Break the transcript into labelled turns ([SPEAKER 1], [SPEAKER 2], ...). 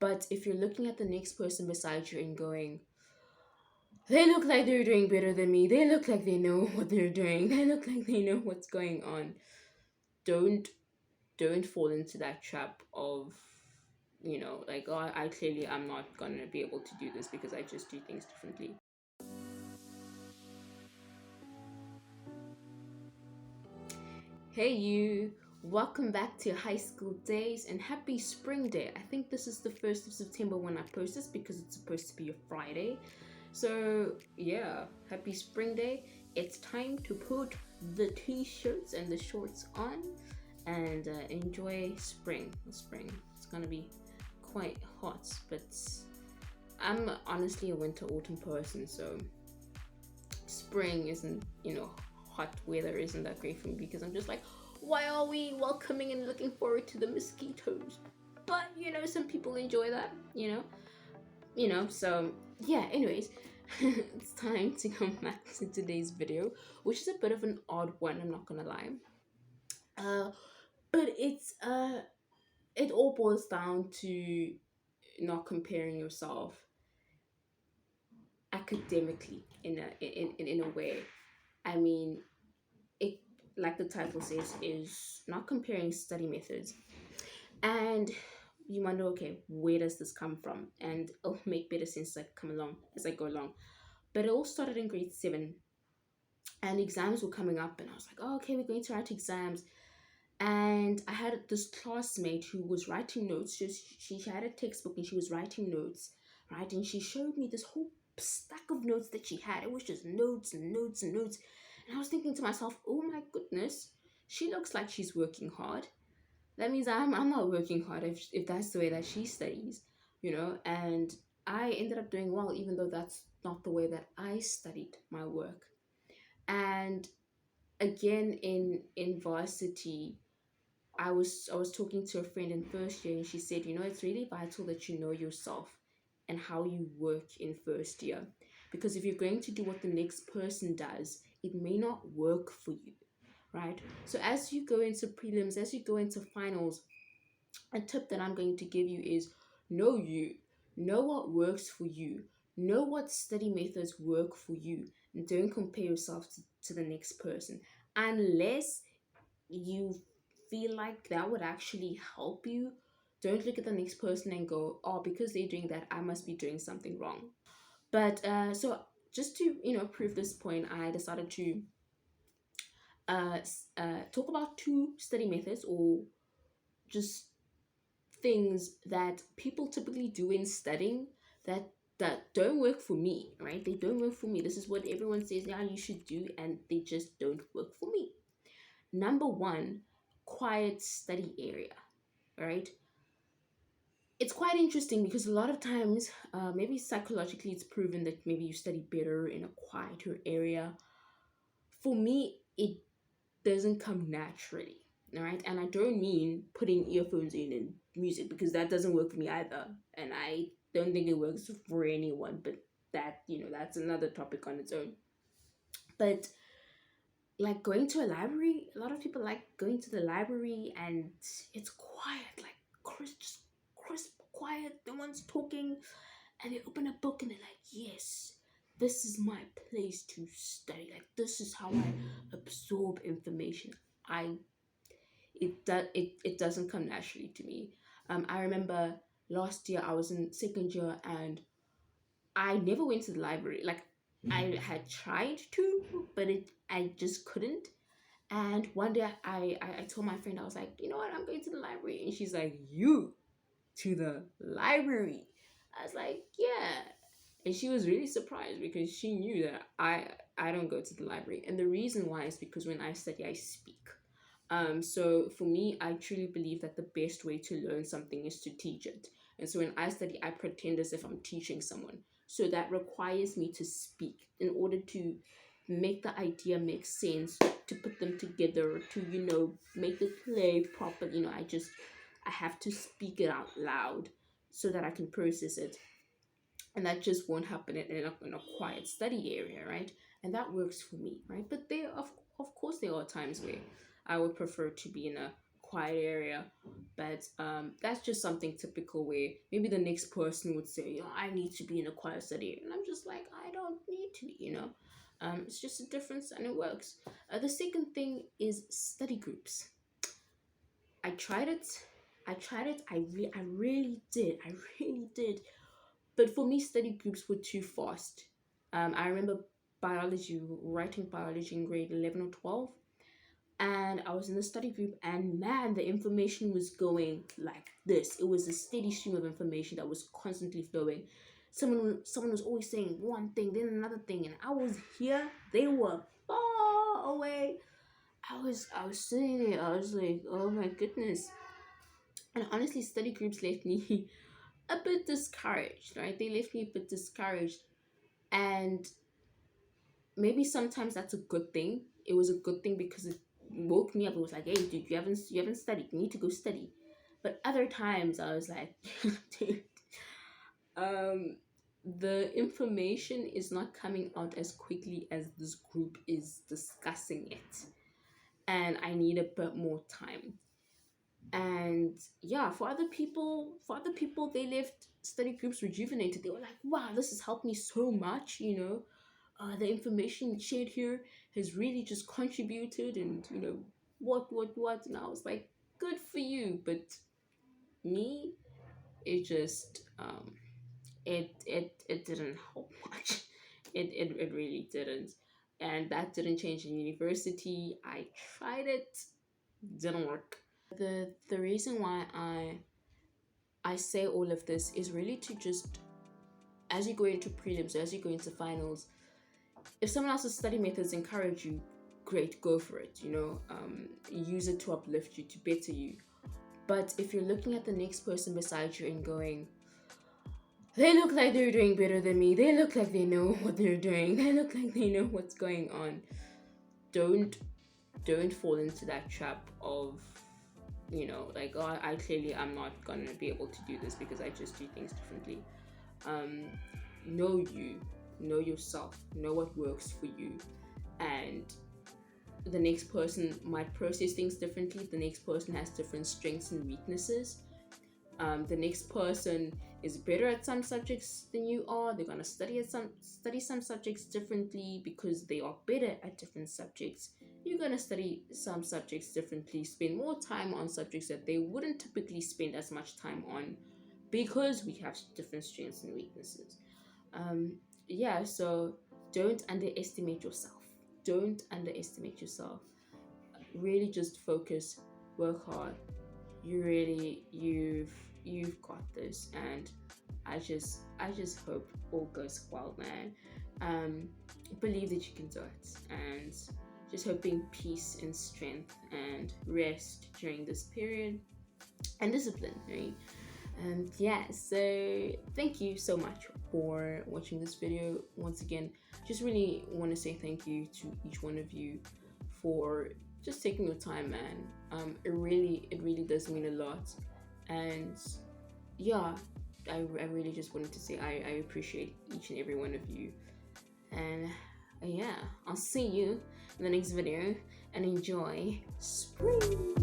[SPEAKER 1] But if you're looking at the next person beside you and going, they look like they're doing better than me, they look like they know what they're doing, they look like they know what's going on, don't don't fall into that trap of, like, oh, I clearly I'm not gonna be able to do this because I just do things differently. Hey you, welcome back to high school days and happy spring day. I think this is the 1st of September when I post this because it's supposed to be a Friday. So yeah, happy spring day. It's time to put the t-shirts and the shorts on and enjoy spring. It's gonna be quite hot, but I'm honestly a winter autumn person, so spring isn't, hot weather isn't that great for me because I'm just like, why are we welcoming and looking forward to the mosquitoes? But some people enjoy that, so yeah, anyways, it's time to come back to today's video, which is a bit of an odd one, I'm not gonna lie. Uh but it all boils down to not comparing yourself academically in a way. I mean, it, like the title says, is not comparing study methods. And you wonder, okay, where does this come from? And it'll make better sense as I go along. But it all started in grade 7, and exams were coming up, and I was like, oh, okay, we're going to write exams. And I had this classmate who was writing notes. She had a textbook and she was writing notes, right? And she showed me this whole stack of notes that she had. It was just notes and notes and notes. And I was thinking to myself, oh my goodness, she looks like she's working hard. That means I'm not working hard if that's the way that she studies, And I ended up doing well, even though that's not the way that I studied my work. And again, in varsity, I was talking to a friend in first year, and she said, it's really vital that you know yourself and how you work in first year, because if you're going to do what the next person does, it may not work for you, right? So as you go into prelims, as you go into finals, a tip that I'm going to give you is know you, know what works for you, know what study methods work for you, and don't compare yourself to the next person unless you feel like that would actually help you. Don't look at the next person and go, oh, because they're doing that, I must be doing something wrong. But so just to prove this point, I decided to talk about two study methods, or just things that people typically do in studying that don't work for me, right? They don't work for me. This is what everyone says, yeah, you should do, and they just don't work for me. Number one, quiet study area, right? It's quite interesting because a lot of times, maybe psychologically, it's proven that maybe you study better in a quieter area. For me, it doesn't come naturally, all right? And I don't mean putting earphones in and music, because that doesn't work for me either. And I don't think it works for anyone, but that's another topic on its own. But like going to a library, a lot of people like going to the library and it's quiet, like crisp quiet, no one's talking, and they open a book and they're like, yes, this is my place to study, like this is how I absorb information. I it doesn't come naturally to me. I remember last year I was in second year and I never went to the library. Like, I had tried to, but I just couldn't. And one day I told my friend, I was like, you know what, I'm going to the library. And she's like, you to the library? I was like, yeah. And she was really surprised because she knew that I don't go to the library. And the reason why is because when I study, I speak. So for me, I truly believe that the best way to learn something is to teach it. And so when I study, I pretend as if I'm teaching someone. So that requires me to speak in order to make the idea make sense, to put them together, to, make it play properly. I have to speak it out loud so that I can process it. And that just won't happen in a quiet study area, right? And that works for me, right? But of course, there are times where I would prefer to be in a quiet area. But that's just something typical where maybe the next person would say, I need to be in a quiet study, and I'm just like, I don't need to, it's just a difference and it works. The second thing is study groups. I tried it. I really did. I really did. But for me, study groups were too fast. I remember writing biology in grade 11 or 12. And I was in the study group, and man, the information was going like this. It was a steady stream of information that was constantly flowing. Someone was always saying one thing, then another thing, and I was here. They were far away. I was sitting there. I was like, oh my goodness. And honestly, study groups left me a bit discouraged, right? They left me a bit discouraged. And maybe sometimes that's a good thing. It was a good thing because it woke me up. It was like, hey, dude, you haven't studied. You need to go study. But other times I was like, dude, the information is not coming out as quickly as this group is discussing it. And I need a bit more time. And yeah, for other people, they left study groups rejuvenated. They were like, wow, this has helped me so much, the information shared here has really just contributed, and what. And I was like, good for you. But me, it just it didn't help much. It really didn't. And that didn't change in university. I tried it, didn't work. The reason why I say all of this is really to just, as you go into prelims, as you go into finals, if someone else's study methods encourage you, great, go for it. Use it to uplift you, to better you. But if you're looking at the next person beside you and going, they look like they're doing better than me, they look like they know what they're doing, they look like they know what's going on, don't fall into that trap of, like, oh, I'm not gonna be able to do this because I just do things differently. Know yourself, know what works for you. And the next person might process things differently. The next person has different strengths and weaknesses. The next person is better at some subjects than you are. They're gonna study some subjects differently because they are better at different subjects. You're gonna study some subjects differently, spend more time on subjects that they wouldn't typically spend as much time on because we have different strengths and weaknesses. So don't underestimate yourself. Really just focus, work hard. You've got this, and I just hope all goes well, man. Believe that you can do it, and just hoping peace and strength and rest during this period, and discipline, right? And so thank you so much for watching this video. Once again, just really want to say thank you to each one of you for just taking your time, man. It really does mean a lot. And yeah, I really just wanted to say I appreciate each and every one of you. And yeah, I'll see you in the next video, and enjoy spring.